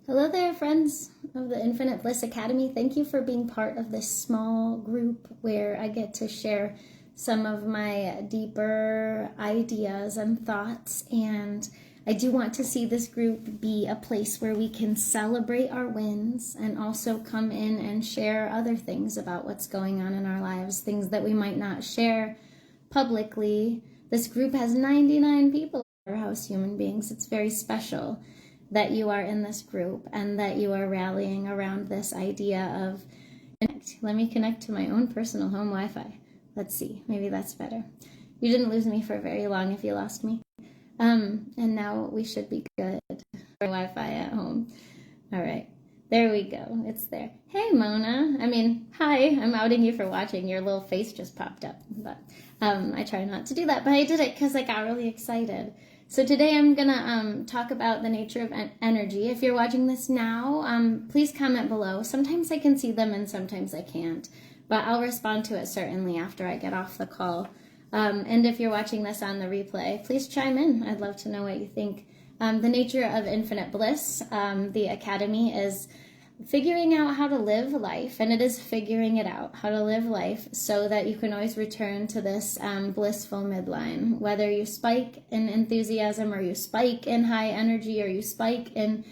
Hello there, friends of the Infinite Bliss Academy. Thank you for being part of this small group where I get to share some of my deeper ideas and thoughts. And I do want to see this group be a place where we can celebrate our wins and also come in and share other things about what's going on in our lives, things that we might not share publicly. This group has 99 people, powerhouse human beings. It's very special that you are in this group and that you are rallying around this idea of let me connect to my own personal home Wi-Fi. Let's see, maybe that's better. You didn't lose me for very long if you lost me. And now we should be good for Wi-Fi at home. All right, there we go. It's there. Hey, Mona. Hi. I'm outing you for watching. Your little face just popped up, but I try not to do that. But I did it because I got really excited. So today I'm gonna talk about the nature of energy. If you're watching this now, please comment below. Sometimes I can see them and sometimes I can't, but I'll respond to it certainly after I get off the call. And if you're watching this on the replay, please chime in. I'd love to know what you think. The nature of infinite bliss, the Academy, is figuring out how to live life, and it is figuring it out, how to live life so that you can always return to this blissful midline. Whether you spike in enthusiasm or you spike in high energy or you spike in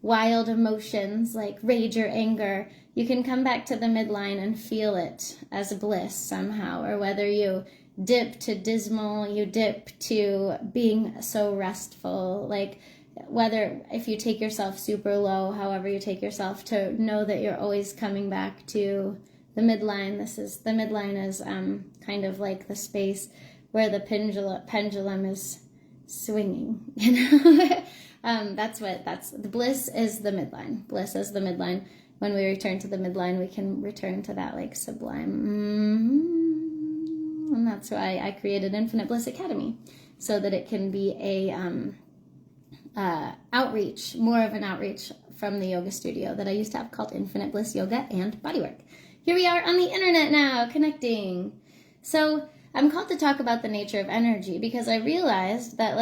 wild emotions like rage or anger, you can come back to the midline and feel it as bliss somehow. Or whether you dip to dismal, you dip to being so restful, like whether if you take yourself super low, however you take yourself, to know that you're always coming back to the midline. The midline is kind of like the space where the pendulum is swinging, that's the bliss is the midline. Bliss is the midline. When we return to the midline, we can return to that like sublime. And that's why I created Infinite Bliss Academy, so that it can be a outreach, more of an outreach from the yoga studio that I used to have called Infinite Bliss Yoga and Bodywork. Here we are on the internet now, connecting. So I'm called to talk about the nature of energy because I realized that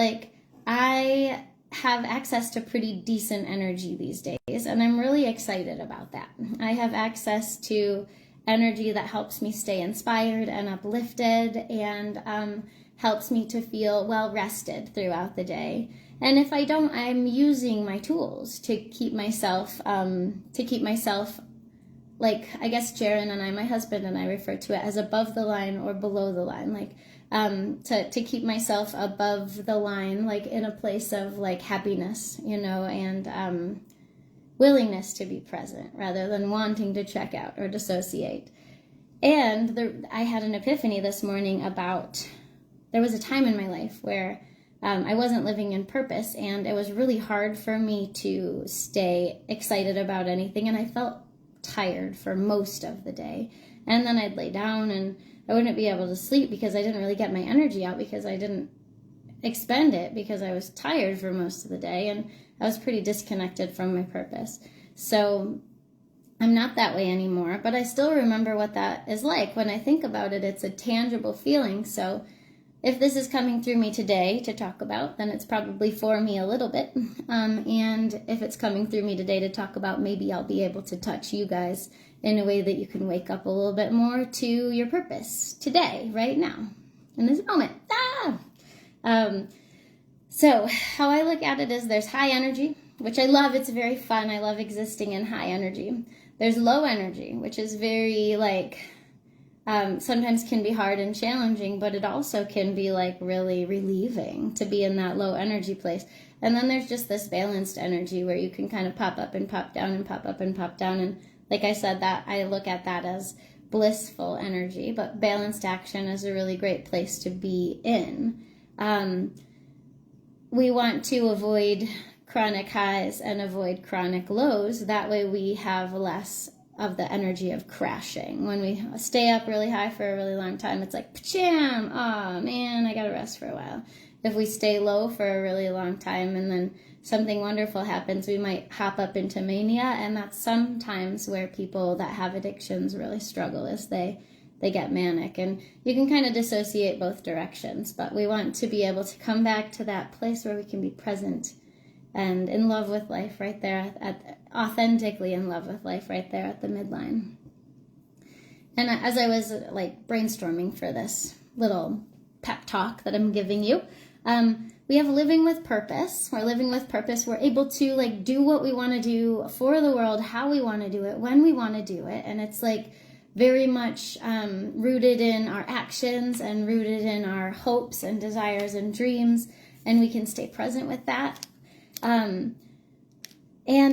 I have access to pretty decent energy these days, and I'm really excited about that. I have access to energy that helps me stay inspired and uplifted and helps me to feel well rested throughout the day. And if I don't, I'm using my tools to keep myself, like, I guess Jaron and I, my husband and I, refer to it as above the line or below the line, to keep myself above the line, like in a place of like happiness, and willingness to be present rather than wanting to check out or dissociate. And I had an epiphany this morning about, there was a time in my life where I wasn't living in purpose, and it was really hard for me to stay excited about anything, and I felt tired for most of the day. And then I'd lay down and I wouldn't be able to sleep because I didn't really get my energy out because I didn't expend it because I was tired for most of the day, and I was pretty disconnected from my purpose. So I'm not that way anymore, but I still remember what that is like. When I think about it, it's a tangible feeling. So if this is coming through me today to talk about, then it's probably for me a little bit. And if it's coming through me today to talk about, maybe I'll be able to touch you guys in a way that you can wake up a little bit more to your purpose today, right now, in this moment. So how I look at it is there's high energy, which I love. It's very fun. I love existing in high energy. There's low energy, which is very sometimes can be hard and challenging, but it also can be really relieving to be in that low energy place. And then there's just this balanced energy where you can kind of pop up and pop down and pop up and pop down. And like I said, that I look at that as blissful energy, but balanced action is a really great place to be in. We want to avoid chronic highs and avoid chronic lows. That way we have less of the energy of crashing. When we stay up really high for a really long time, it's like, pacham, oh man, I gotta rest for a while. If we stay low for a really long time and then something wonderful happens, we might hop up into mania, and that's sometimes where people that have addictions really struggle, is they get manic. And you can kind of dissociate both directions, but we want to be able to come back to that place where we can be present and in love with life right there, authentically in love with life right there at the midline. And as I was like brainstorming for this little pep talk that I'm giving you, we have living with purpose. We're living with purpose. We're able to like do what we want to do for the world, how we want to do it, when we want to do it. And it's like very much rooted in our actions and rooted in our hopes and desires and dreams. And we can stay present with that. And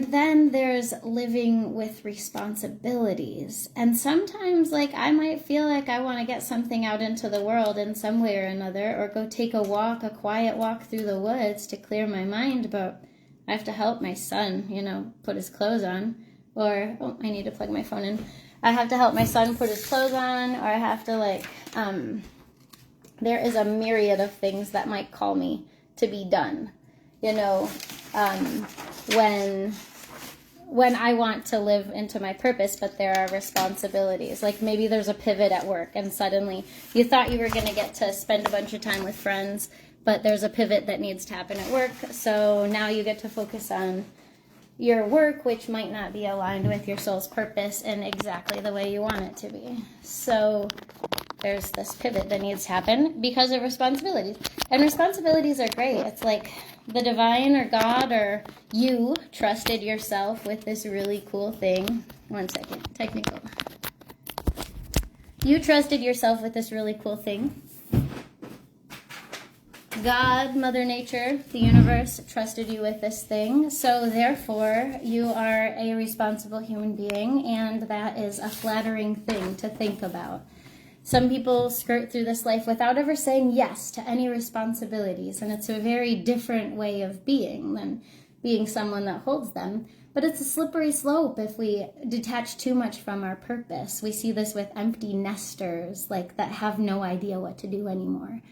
then there's living with responsibilities. And sometimes, like, I might feel like I want to get something out into the world in some way or another, or go take a walk, a quiet walk through the woods to clear my mind, but I have to help my son, put his clothes on. Or, I need to plug my phone in. I have to help my son put his clothes on, or I have to, there is a myriad of things that might call me to be done. When I want to live into my purpose, but there are responsibilities. Like maybe there's a pivot at work and suddenly you thought you were going to get to spend a bunch of time with friends, but there's a pivot that needs to happen at work. So now you get to focus on your work, which might not be aligned with your soul's purpose in exactly the way you want it to be. So there's this pivot that needs to happen because of responsibilities. And responsibilities are great. It's like the divine or God or you trusted yourself with this really cool thing. One second, technical. You trusted yourself with this really cool thing. God, Mother Nature, the universe trusted you with this thing. So therefore, you are a responsible human being, and that is a flattering thing to think about. Some people skirt through this life without ever saying yes to any responsibilities, and it's a very different way of being than being someone that holds them. But it's a slippery slope if we detach too much from our purpose. We see this with empty nesters, like that have no idea what to do anymore.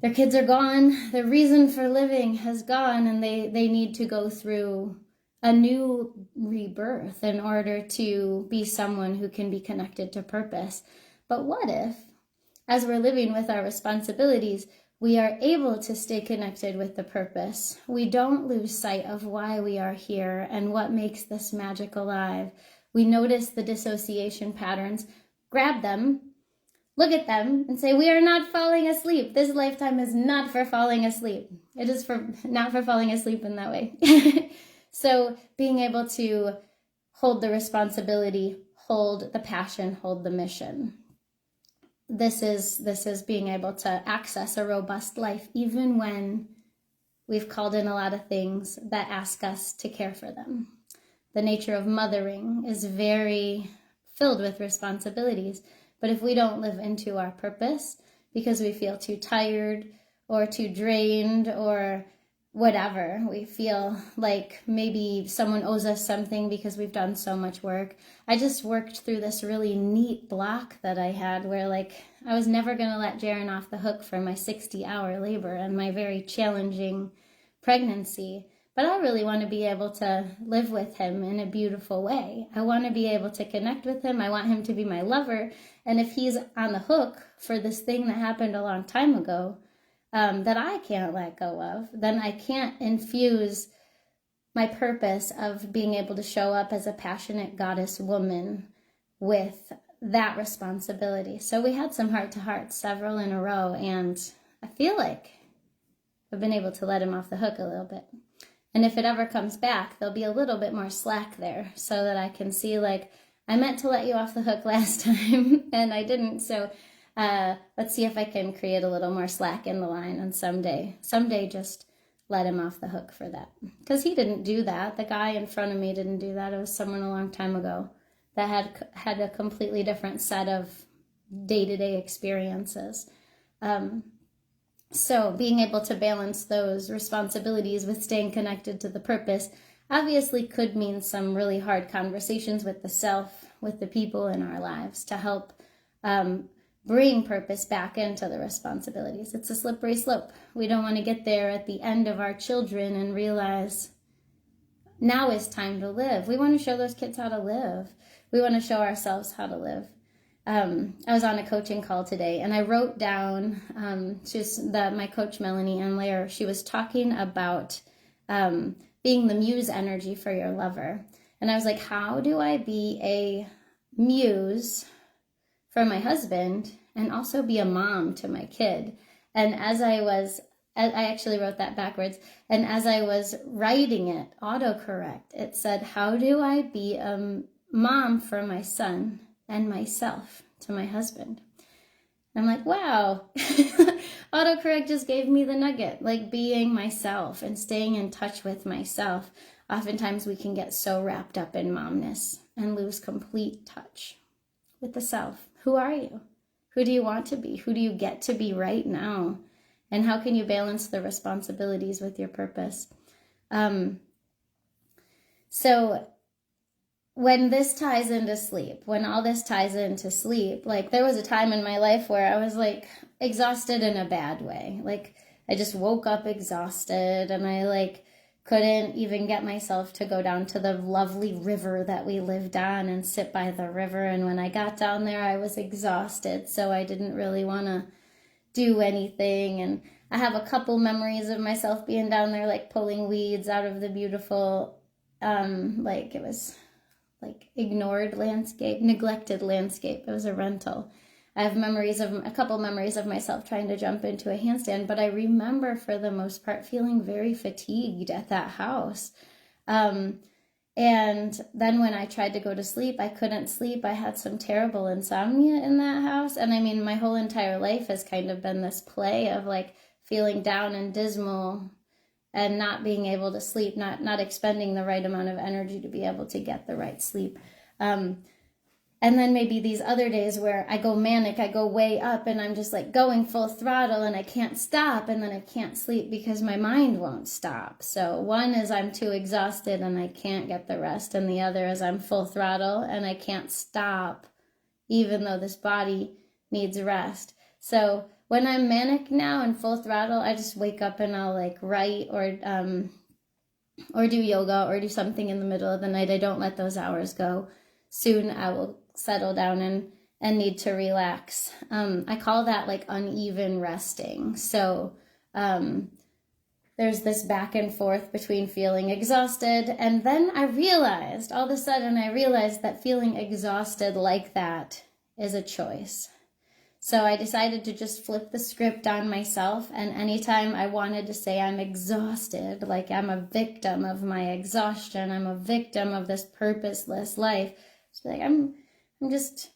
Their kids are gone, their reason for living has gone, and they need to go through a new rebirth in order to be someone who can be connected to purpose. But what if, as we're living with our responsibilities, we are able to stay connected with the purpose? We don't lose sight of why we are here and what makes this magic alive. We notice the dissociation patterns, grab them, look at them, and say, we are not falling asleep. This lifetime is not for falling asleep. It is not for falling asleep in that way. So being able to hold the responsibility, hold the passion, hold the mission. This is being able to access a robust life, even when we've called in a lot of things that ask us to care for them. The nature of mothering is very filled with responsibilities. But if we don't live into our purpose because we feel too tired or too drained or whatever, we feel like maybe someone owes us something because we've done so much work. I just worked through this really neat block that I had where I was never going to let Jaron off the hook for my 60-hour labor and my very challenging pregnancy. But I really want to be able to live with him in a beautiful way. I want to be able to connect with him. I want him to be my lover. And if he's on the hook for this thing that happened a long time ago that I can't let go of, then I can't infuse my purpose of being able to show up as a passionate goddess woman with that responsibility. So we had some heart-to-hearts, several in a row, and I feel like I've been able to let him off the hook a little bit. And if it ever comes back, there'll be a little bit more slack there so that I can see, I meant to let you off the hook last time and I didn't. So let's see if I can create a little more slack in the line, and someday just let him off the hook for that. Because he didn't do that. The guy in front of me didn't do that. It was someone a long time ago that had a completely different set of day-to-day experiences. So being able to balance those responsibilities with staying connected to the purpose obviously could mean some really hard conversations with the self, with the people in our lives to help bring purpose back into the responsibilities. It's a slippery slope. We don't want to get there at the end of our children and realize now is time to live. We want to show those kids how to live. We want to show ourselves how to live. I was on a coaching call today, and I wrote down my coach Melanie Ann Lair. She was talking about being the muse energy for your lover. And I was like, how do I be a muse for my husband and also be a mom to my kid? And I actually wrote that backwards. And as I was writing it, autocorrect, it said, how do I be a mom for my son and myself to my husband? I'm like, wow, autocorrect just gave me the nugget, like being myself and staying in touch with myself. Oftentimes we can get so wrapped up in momness and lose complete touch with the self. Who are you? Who do you want to be? Who do you get to be right now? And how can you balance the responsibilities with your purpose? So when this ties into sleep, when all this ties into sleep, like there was a time in my life where I was like exhausted in a bad way. Like I just woke up exhausted and I like couldn't even get myself to go down to the lovely river that we lived on and sit by the river. And when I got down there, I was exhausted. So I didn't really want to do anything. And I have a couple memories of myself being down there, like pulling weeds out of the beautiful, like it was like ignored landscape, neglected landscape. It was a rental. I have a couple memories of myself trying to jump into a handstand, but I remember for the most part feeling very fatigued at that house. And then when I tried to go to sleep, I couldn't sleep. I had some terrible insomnia in that house. And I mean, my whole entire life has kind of been this play of like feeling down and dismal and not being able to sleep, not expending the right amount of energy to be able to get the right sleep. And then maybe these other days where I go manic, I go way up and I'm just like going full throttle and I can't stop, and then I can't sleep because my mind won't stop. So one is I'm too exhausted and I can't get the rest, and the other is I'm full throttle and I can't stop even though this body needs rest. So when I'm manic now and full throttle, I just wake up and I'll like write or do yoga or do something in the middle of the night. I don't let those hours go. Soon I will settle down and need to relax. I call that like uneven resting. So there's this back and forth between feeling exhausted, and then all of a sudden I realized that feeling exhausted like that is a choice. So I decided to just flip the script on myself, and anytime I wanted to say I'm exhausted, like I'm a victim of my exhaustion, I'm a victim of this purposeless life, just be like, I'm just,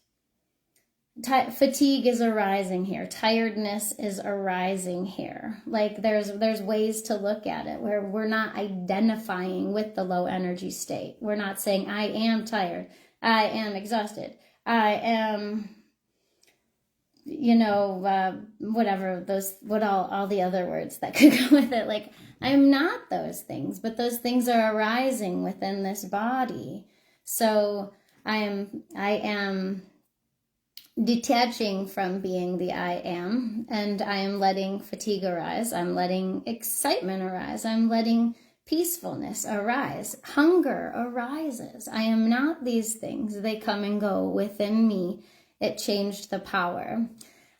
fatigue is arising here. Tiredness is arising here. Like there's ways to look at it where we're not identifying with the low energy state. We're not saying I am tired, I am exhausted, I am, whatever all the other words that could go with it. Like I'm not those things, but those things are arising within this body. So I am detaching from being the I am, and I am letting fatigue arise. I'm letting excitement arise. I'm letting peacefulness arise. Hunger arises. I am not these things. They come and go within me. It changed the power.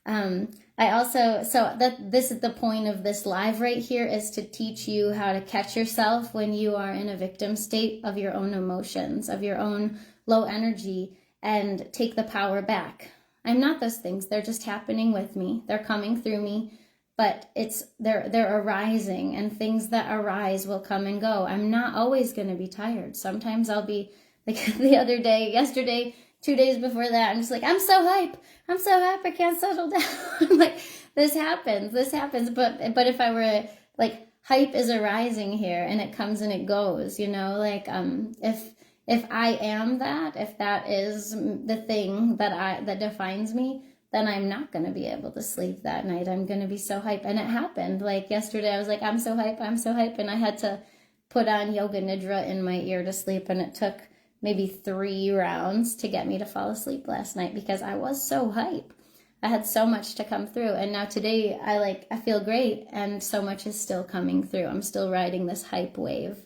This is the point of this live right here, is to teach you how to catch yourself when you are in a victim state of your own emotions, of your own low energy, and take the power back. I'm not those things. They're just happening with me. They're coming through me, but they're arising, and things that arise will come and go. I'm not always going to be tired. Sometimes I'll be like yesterday, 2 days before that, I'm just like, I'm so hype, I can't settle down. I'm like, this happens, but if I were like, hype is arising here and it comes and it goes, like, if I am that, if that is the thing that defines me, then I'm not going to be able to sleep that night. I'm going to be so hype. And it happened. Like yesterday, I was like, I'm so hype. And I had to put on Yoga Nidra in my ear to sleep. And it took maybe 3 rounds to get me to fall asleep last night because I was so hype. I had so much to come through. And now today I feel great, and so much is still coming through. I'm still riding this hype wave.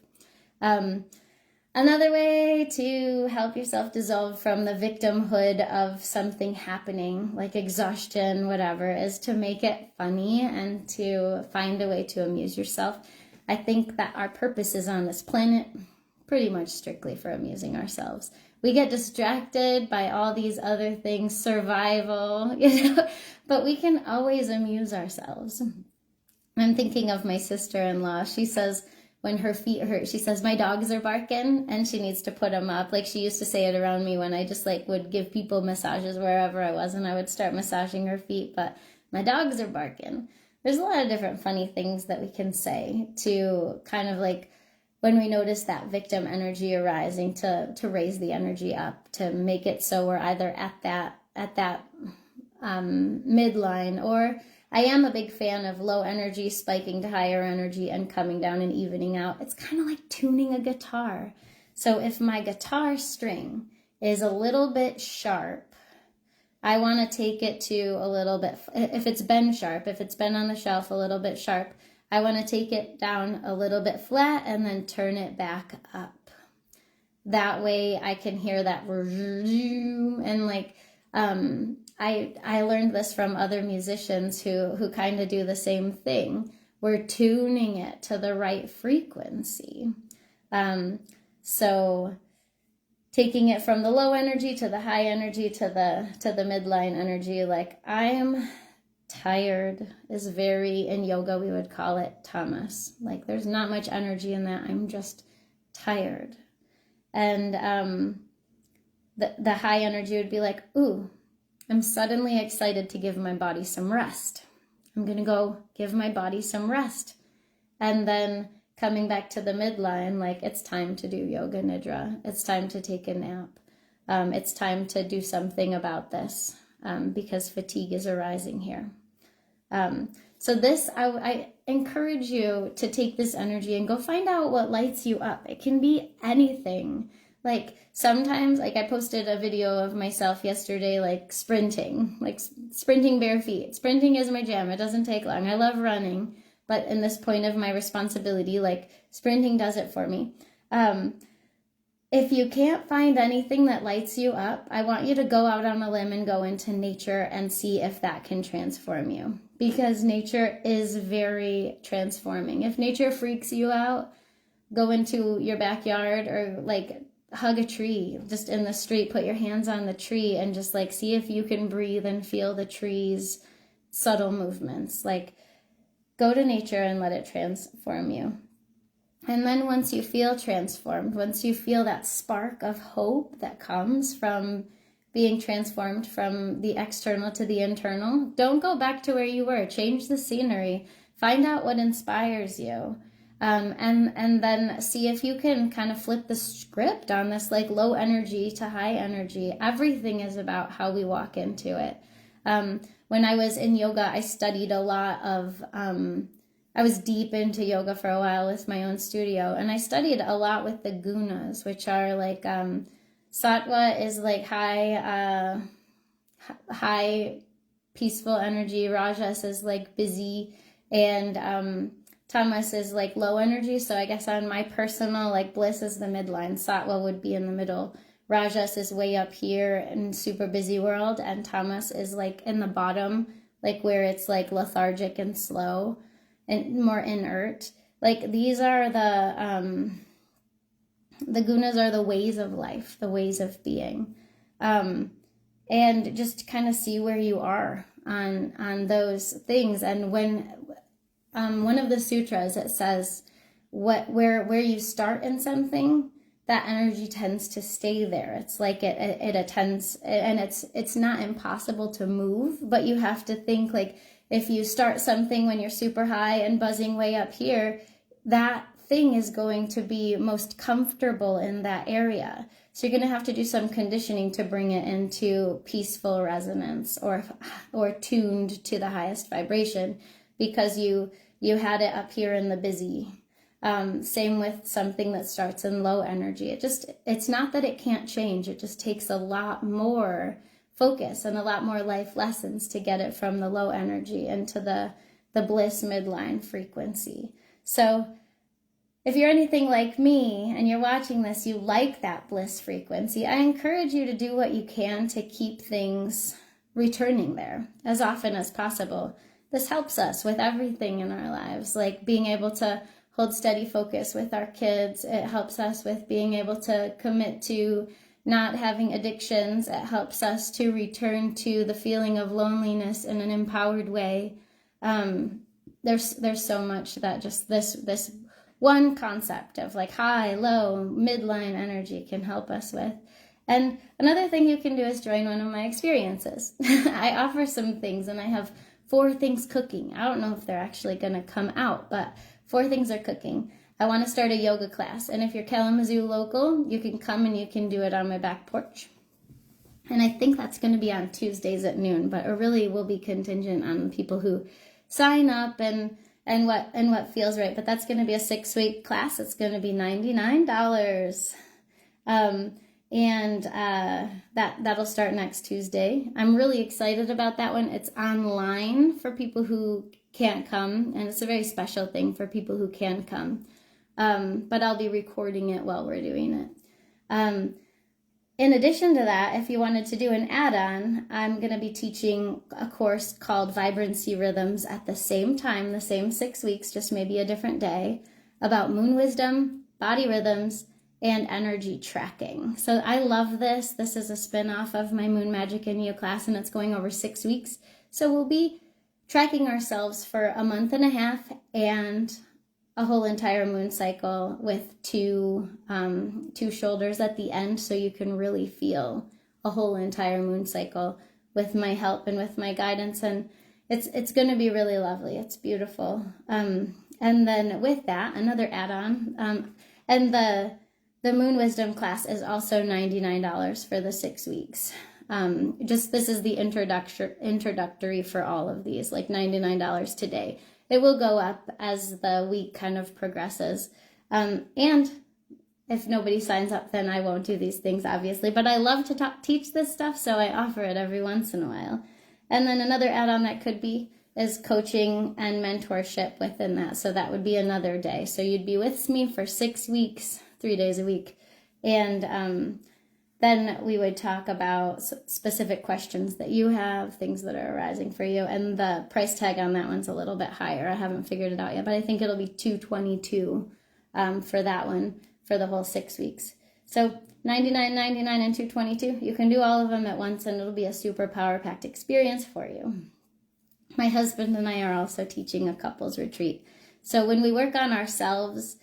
Another way to help yourself dissolve from the victimhood of something happening, like exhaustion, whatever, is to make it funny and to find a way to amuse yourself. I think that our purpose is on this planet pretty much strictly for amusing ourselves. We get distracted by all these other things, survival, but we can always amuse ourselves. I'm thinking of my sister-in-law. She says when her feet hurt, she says, my dogs are barking, and she needs to put them up. Like, she used to say it around me when I just like would give people massages wherever I was, and I would start massaging her feet, but my dogs are barking. There's a lot of different funny things that we can say to kind of like, when we notice that victim energy arising, to raise the energy up, to make it so we're either at that midline, or I am a big fan of low energy spiking to higher energy and coming down and evening out. It's kind of like tuning a guitar. So if my guitar string is a little bit sharp, I want to take it to a little bit, if it's been sharp, if it's been on the shelf a little bit sharp, I want to take it down a little bit flat and then turn it back up. That way I can hear that, and like, I learned this from other musicians who kind of do the same thing. We're tuning it to the right frequency. So taking it from the low energy to the high energy to the midline energy, like, I'm tired, is very, in yoga we would call it tamas. Like, there's not much energy in that. I'm just tired. And the high energy would be like, ooh, I'm suddenly excited to give my body some rest. I'm going to go give my body some rest. And then coming back to the midline, like, it's time to do yoga nidra. It's time to take a nap. It's time to do something about this, because fatigue is arising here. So this, I encourage you to take this energy and go find out what lights you up. It can be anything. Like, sometimes, like, I posted a video of myself yesterday, like sprinting bare feet. Sprinting is my jam. It doesn't take long. I love running, but in this point of my responsibility, like, sprinting does it for me. If you can't find anything that lights you up, I want you to go out on a limb and go into nature and see if that can transform you, because nature is very transforming. If nature freaks you out, go into your backyard, or like hug a tree just in the street, put your hands on the tree and just like see if you can breathe and feel the tree's subtle movements. Like, go to nature and let it transform you. And then once you feel transformed, once you feel that spark of hope that comes from being transformed from the external to the internal, don't go back to where you were. Change the scenery. Find out what inspires you. And then see if you can kind of flip the script on this, like, low energy to high energy. Everything is about how we walk into it. When I was in yoga, I studied a lot of... I was deep into yoga for a while with my own studio, and I studied a lot with the gunas, which are like, sattva is like high peaceful energy, rajas is like busy, and tamas is like low energy. So I guess on my personal, like, bliss is the midline, sattva would be in the middle, rajas is way up here in super busy world, and tamas is like in the bottom, like where it's like lethargic and slow and more inert. Like, these are the gunas are the ways of life, the ways of being. And just kind of see where you are on those things. And when one of the sutras, it says where you start in something, that energy tends to stay there. It's like it attends, and it's not impossible to move, but you have to think, like, if you start something when you're super high and buzzing way up here, that thing is going to be most comfortable in that area. So you're going to have to do some conditioning to bring it into peaceful resonance, or tuned to the highest vibration, because you had it up here in the busy. Same with something that starts in low energy. It's not that it can't change. It just takes a lot more focus and a lot more life lessons to get it from the low energy into the bliss midline frequency. So if you're anything like me and you're watching this, you like that bliss frequency, I encourage you to do what you can to keep things returning there as often as possible. This helps us with everything in our lives, like being able to hold steady focus with our kids. It helps us with being able to commit to not having addictions. It helps us to return to the feeling of loneliness in an empowered way. There's so much that just this one concept of like high, low, midline energy can help us with. And another thing you can do is join one of my experiences. I offer some things, and I have 4 things cooking. I don't know if they're actually going to come out, but 4 things are cooking. I want to start a yoga class, and if you're Kalamazoo local, you can come and you can do it on my back porch. And I think that's going to be on Tuesdays at noon, but it really will be contingent on people who sign up and what feels right. But that's going to be a 6-week class. It's going to be $99. That'll start next Tuesday. I'm really excited about that one. It's online for people who can't come, and it's a very special thing for people who can come. But I'll be recording it while we're doing it. In addition to that, if you wanted to do an add-on, I'm going to be teaching a course called Vibrancy Rhythms at the same time, the same 6 weeks, just maybe a different day, about moon wisdom, body rhythms, and energy tracking. So I love this. This is a spin-off of my Moon Magic and You class, and it's going over 6 weeks. So we'll be tracking ourselves for a month and a half and a whole entire moon cycle with two shoulders at the end, so you can really feel a whole entire moon cycle with my help and with my guidance. And it's going to be really lovely. It's beautiful. And then with that, another add-on, and the Moon Wisdom class is also $99 for the 6 weeks. This is the introductory for all of these, like $99 today. It will go up as the week kind of progresses. And if nobody signs up, then I won't do these things, obviously. But I love to teach this stuff, so I offer it every once in a while. And then another add-on that could be is coaching and mentorship within that. So that would be another day. So you'd be with me for 6 weeks, 3 days a week. And then we would talk about specific questions that you have, things that are arising for you. And the price tag on that one's a little bit higher. I haven't figured it out yet, but I think it'll be $222 for that one for the whole 6 weeks. So $99.99 and $222. You can do all of them at once, and it'll be a super power-packed experience for you. My husband and I are also teaching a couples retreat. So when we work on ourselves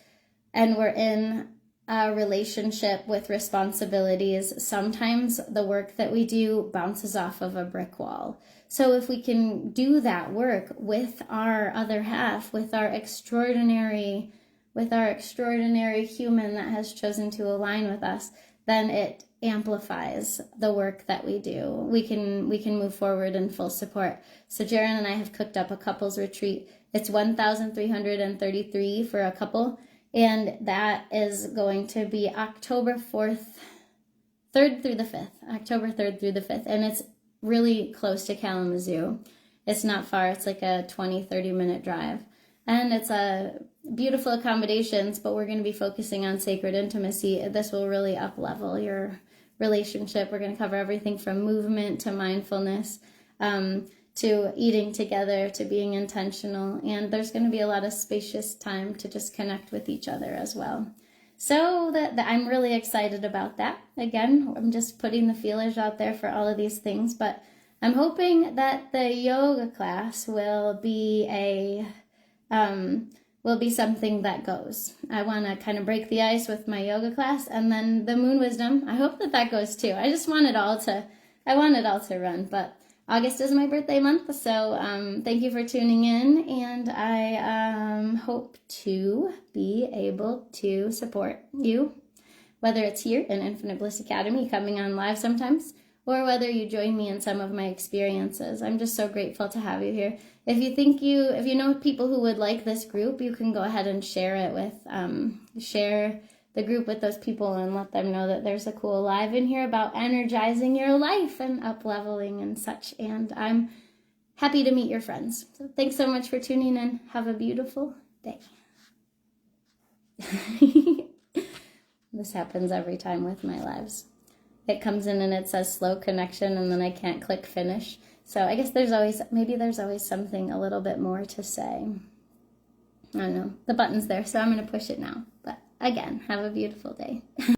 and we're in a relationship with responsibilities, sometimes the work that we do bounces off of a brick wall. So if we can do that work with our other half, with our extraordinary human that has chosen to align with us, then it amplifies the work that we do. We can move forward in full support. So Jaron and I have cooked up a couples retreat. It's $1,333 for a couple. And that is going to be October 3rd through the 5th. And it's really close to Kalamazoo. It's not far. It's like a 20-30 minute drive. And it's a beautiful accommodations, but we're going to be focusing on sacred intimacy. This will really up-level your relationship. We're going to cover everything from movement to mindfulness, to eating together, to being intentional. And there's going to be a lot of spacious time to just connect with each other as well. So that I'm really excited about that. Again, I'm just putting the feelers out there for all of these things, but I'm hoping that the yoga class will be something that goes. I want to kind of break the ice with my yoga class, and then the Moon Wisdom, I hope that goes too. I want it all to run, but August is my birthday month, so thank you for tuning in, and I hope to be able to support you, whether it's here in Infinite Bliss Academy, coming on live sometimes, or whether you join me in some of my experiences. I'm just so grateful to have you here. If you know people who would like this group, you can go ahead and share the group with those people and let them know that there's a cool live in here about energizing your life and up-leveling and such. And I'm happy to meet your friends. So thanks so much for tuning in. Have a beautiful day. This happens every time with my lives. It comes in and it says slow connection, and then I can't click finish. So I guess there's always something a little bit more to say. I don't know, the button's there, so I'm going to push it now. But again, have a beautiful day.